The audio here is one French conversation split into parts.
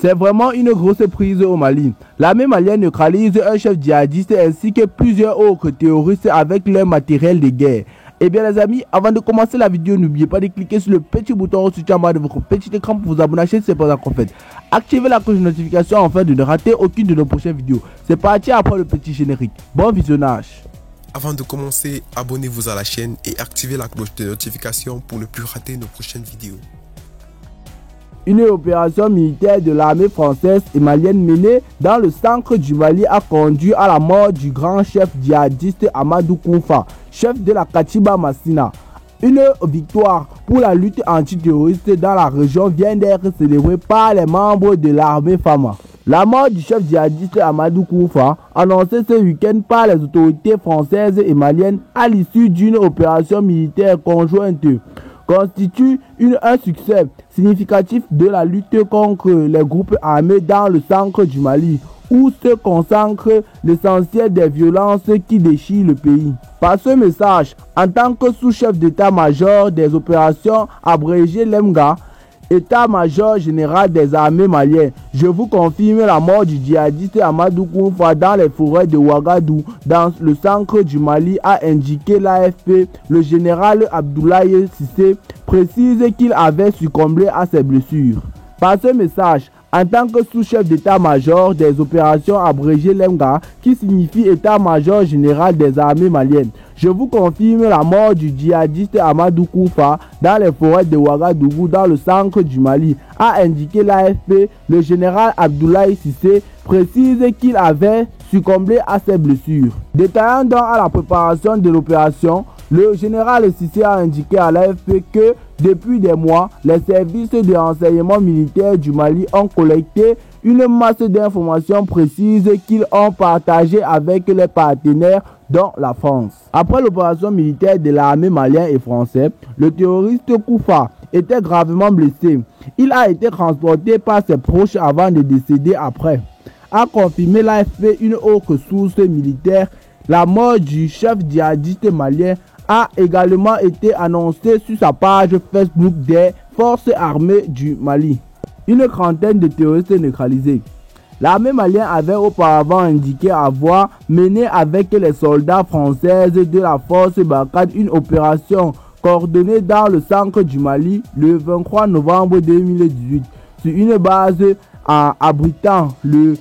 C'est vraiment une grosse prise au Mali. L'armée malienne neutralise un chef djihadiste ainsi que plusieurs autres terroristes avec leur matériel de guerre. Eh bien les amis, avant de commencer la vidéo, n'oubliez pas de cliquer sur le petit bouton au-dessus en bas de votre petit écran pour vous abonner à la chaîne, c'est pas encore fait. Activez la cloche de notification afin de ne rater aucune de nos prochaines vidéos. C'est parti après le petit générique. Bon visionnage. Avant de commencer, abonnez-vous à la chaîne et activez la cloche de notification pour ne plus rater nos prochaines vidéos. Une opération militaire de l'armée française et malienne menée dans le centre du Mali a conduit à la mort du grand chef djihadiste Amadou Koufa, chef de la Katiba Massina. Une victoire pour la lutte antiterroriste dans la région vient d'être célébrée par les membres de l'armée Fama. La mort du chef djihadiste Amadou Koufa, annoncée ce week-end par les autorités françaises et maliennes à l'issue d'une opération militaire conjointe, constitue un succès significatif de la lutte contre les groupes armés dans le centre du Mali, où se concentre l'essentiel des violences qui déchirent le pays. Par ce message, en tant que sous-chef d'état-major des opérations abrégées LEMGA, état-major général des armées maliennes, je vous confirme la mort du djihadiste Amadou Koufa dans les forêts de Ouagadougou, dans le centre du Mali, a indiqué l'AFP. Le général Abdoulaye Cissé précise qu'il avait succombé à ses blessures. Par ce message, en tant que sous-chef d'état-major des opérations abrégées LEMGA, qui signifie état-major général des armées maliennes, je vous confirme la mort du djihadiste Amadou Koufa dans les forêts de Ouagadougou, dans le centre du Mali, a indiqué l'AFP. Le général Abdoulaye Cissé précise qu'il avait succombé à ses blessures. Détaillant donc à la préparation de l'opération, le général Cissé a indiqué à l'AFP que depuis des mois, les services de renseignement militaire du Mali ont collecté une masse d'informations précises qu'ils ont partagées avec les partenaires dont la France. Après l'opération militaire de l'armée malienne et française, le terroriste Koufa était gravement blessé. Il a été transporté par ses proches avant de décéder après. A confirmé l'AFP une autre source militaire. La mort du chef djihadiste malien a également été annoncée sur sa page Facebook des forces armées du Mali. Une trentaine de terroristes neutralisés. L'armée malienne avait auparavant indiqué avoir mené avec les soldats français de la force Barkhane une opération coordonnée dans le centre du Mali le 23 novembre 2018 sur une base en abritant le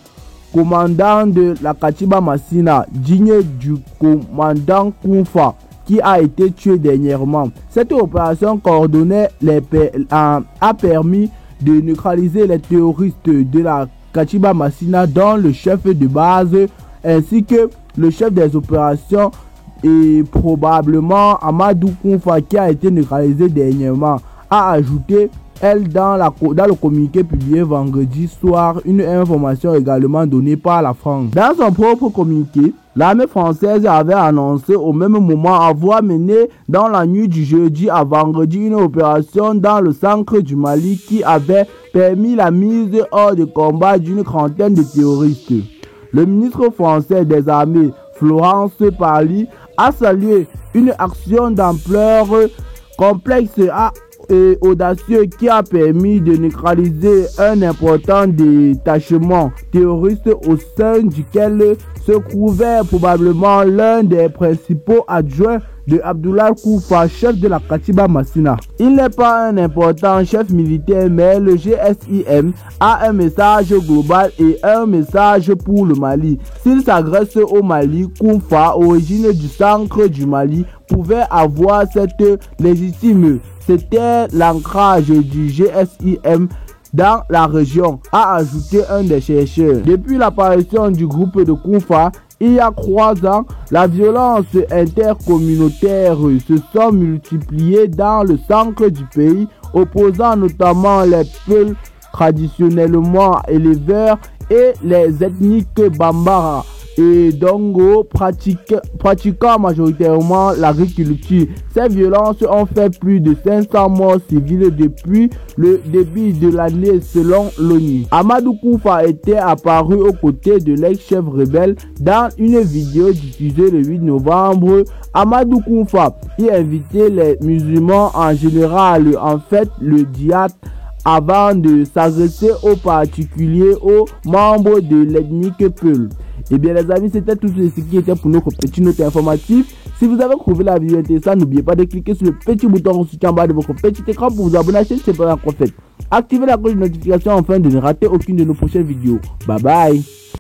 commandant de la Katiba Massina, digne du commandant Koufa, qui a été tué dernièrement. Cette opération coordonnée a permis de neutraliser les terroristes de la Katiba Massina, dont le chef de base ainsi que le chef des opérations et probablement Amadou Koufa, qui a été neutralisé dernièrement, a ajouté elle dans le communiqué publié vendredi soir, une information également donnée par la France. Dans son propre communiqué, l'armée française avait annoncé au même moment avoir mené dans la nuit du jeudi à vendredi une opération dans le centre du Mali qui avait permis la mise hors de combat d'une trentaine de terroristes. Le ministre français des armées, Florence Parly, a salué une action d'ampleur complexe et audacieux qui a permis de neutraliser un important détachement terroriste au sein duquel se trouvait probablement l'un des principaux adjoints de Abdoulaye Koufa, chef de la Katiba Massina. Il n'est pas un important chef militaire, mais le GSIM a un message global et un message pour le Mali. S'il s'adresse au Mali, Koufa, origine du centre du Mali, pouvait avoir cette légitime. C'était l'ancrage du GSIM dans la région, a ajouté un des chercheurs. Depuis l'apparition du groupe de Koufa, il y a 3 ans, la violence intercommunautaire se sont multipliées dans le centre du pays, opposant notamment les peuples traditionnellement éleveurs et les ethniques Bambara et Dongo pratiquant majoritairement l'agriculture. Ces violences ont fait plus de 500 morts civiles depuis le début de l'année selon l'ONU. Amadou Koufa était apparu aux côtés de l'ex-chef rebelle dans une vidéo diffusée le 8 novembre. Amadou Koufa y invitait les musulmans en général, en fait le djihad, avant de s'adresser aux particuliers, aux membres de l'ethnie Peul. Et bien les amis, c'était tout ce qui était pour notre petit note informatif. Si vous avez trouvé la vidéo intéressante, n'oubliez pas de cliquer sur le petit bouton rouge en bas de votre petit écran pour vous abonner à la chaîne si ce n'est pas encore fait. Activez la cloche de notification afin de ne rater aucune de nos prochaines vidéos. Bye bye.